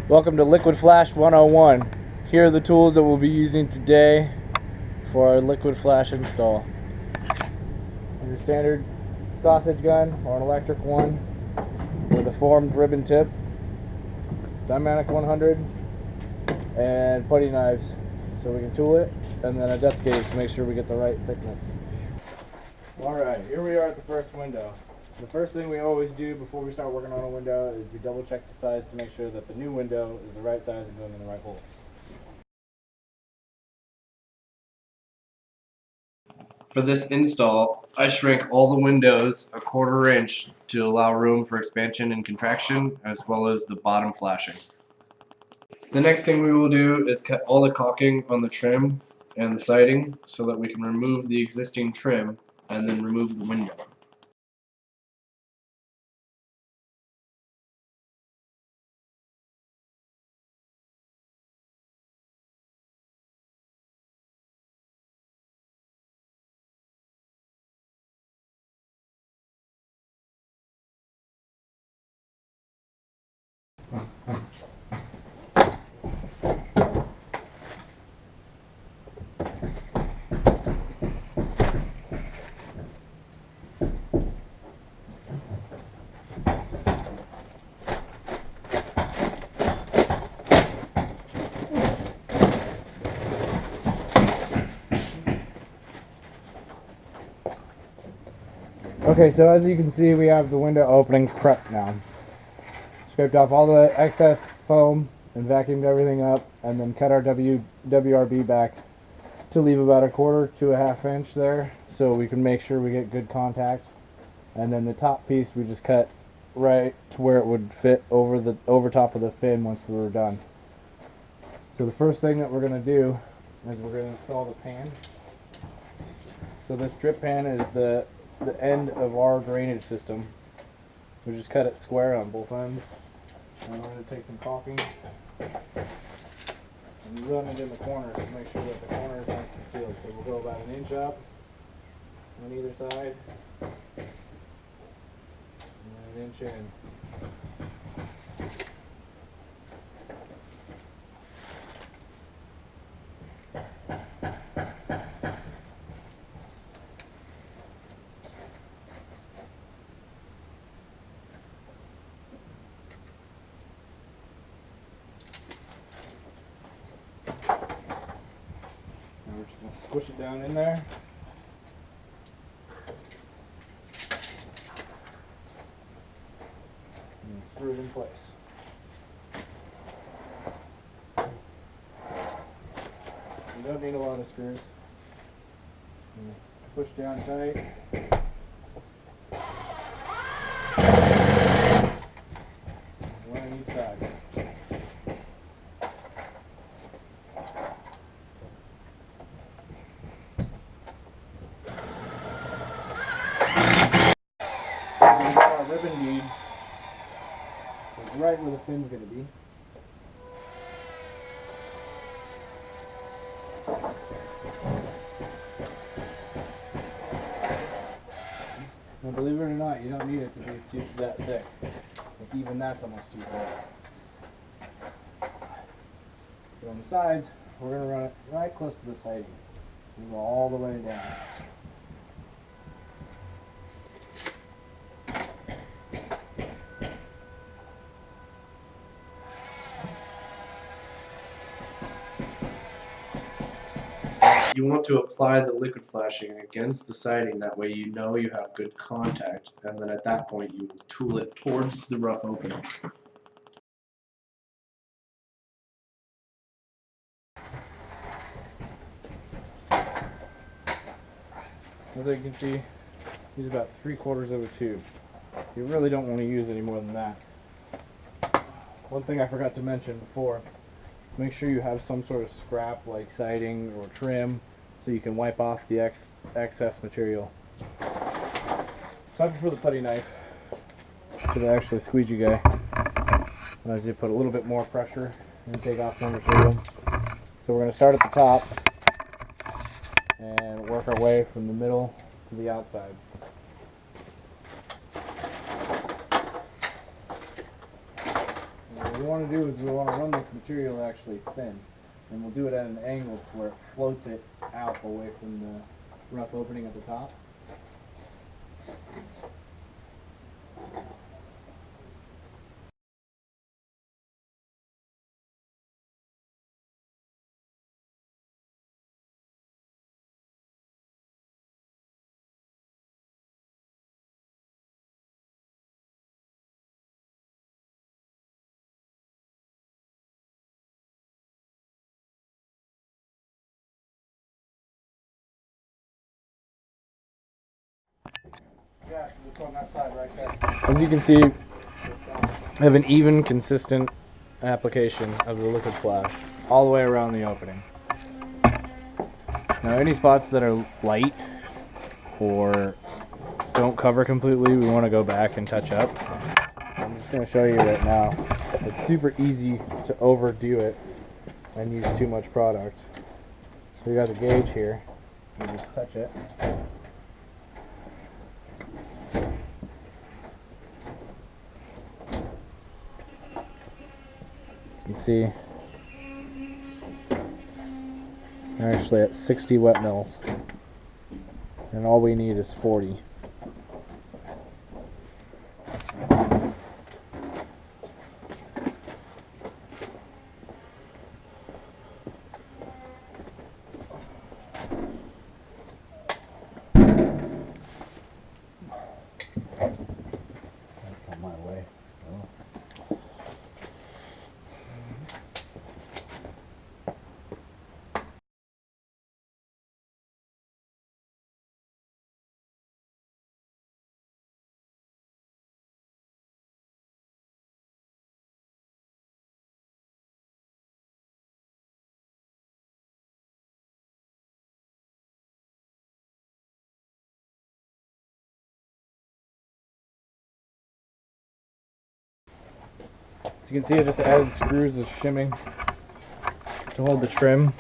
Welcome to Liquid Flash 101. Here are the tools that we'll be using today for our Liquid Flash install. Your standard sausage gun or an electric one with a formed ribbon tip, Dymatic 100, and putty knives so we can tool it, and then a depth gauge to make sure we get the right thickness. Alright, here we are at the first window. The first thing we always do before we start working on a window is we double check the size to make sure that the new window is the right size and going in the right hole. For this install, I shrank all the windows a 1/4 inch to allow room for expansion and contraction, as well as the bottom flashing. The next thing we will do is cut all the caulking on the trim and the siding so that we can remove the existing trim and then remove the window. Okay, so as you can see, we have the window opening prepped now. Scraped off all the excess foam and vacuumed everything up, and then cut our WRB back to leave about a 1/4 to a 1/2 inch there, so we can make sure we get good contact. And then the top piece we just cut right to where it would fit over top of the fin once we were done. So the first thing that we're going to do is we're going to install the pan. So this drip pan is the end of our drainage system. We just cut it square on both ends. And we're going to take some caulking and run it in the corners to make sure that the corner is nice and sealed. So we'll go about 1 inch up on either side and then 1 inch in. We're just going to squish it down in there. And screw it in place. You don't need a lot of screws. Push down tight. One on each side. Our ribbon bead is right where the fin's going to be. Now, believe it or not, you don't need it to be that thick. Like, even that's almost too thick. So on the sides, we're going to run it right close to the siding. We go all the way down. You want to apply the liquid flashing against the siding, that way you know you have good contact, and then at that point you will tool it towards the rough opening. As you can see, use about 3/4 of a tube. You really don't want to use any more than that. One thing I forgot to mention before, make sure you have some sort of scrap like siding or trim so you can wipe off the excess material. Time for the putty knife to the actual squeegee guy. As you put a little bit more pressure and take off more material. So we're going to start at the top and work our way from the middle to the outside. And What we want to do is we want to run this material actually thin, and we'll do it at an angle to where it floats it out away from the rough opening at the top. Yeah, it's on that side right there. As you can see, I have an even, consistent application of the liquid flash all the way around the opening. Now, any spots that are light or don't cover completely, we want to go back and touch up. I'm just going to show you right now. It's super easy to overdo it and use too much product. So we got the gauge here. You just touch it. You can see we're actually at 60 wet mils, and all we need is 40. That's on my way. Oh. As you can see, I just added screws with shimming to hold the trim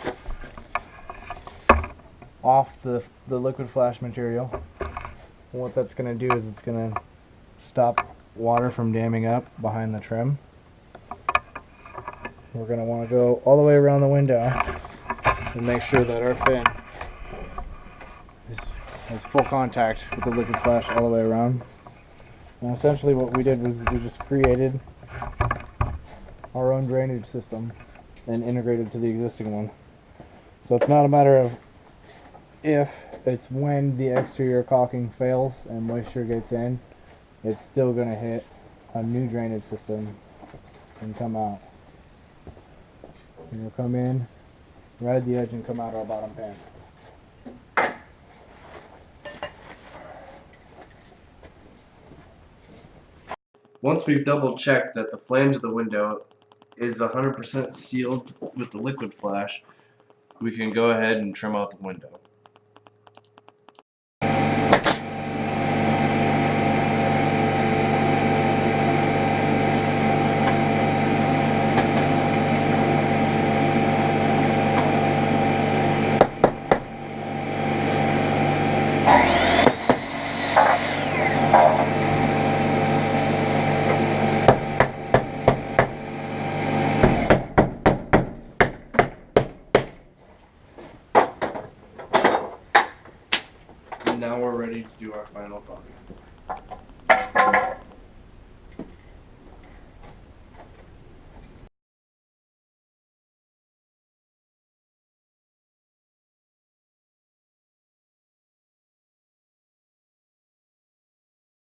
off the liquid flash material. And what that's going to do is it's going to stop water from damming up behind the trim. We're going to want to go all the way around the window and make sure that our fin has full contact with the liquid flash all the way around. And essentially what we did was we just created our own drainage system and integrated to the existing one. So it's not a matter of if, it's when the exterior caulking fails and moisture gets in, it's still going to hit a new drainage system and come out. And you'll come in, ride the edge, and come out our bottom pan. Once we've double checked that the flange of the window is 100% sealed with the liquid flash, we can go ahead and trim out the window. And now we're ready to do our final caulking.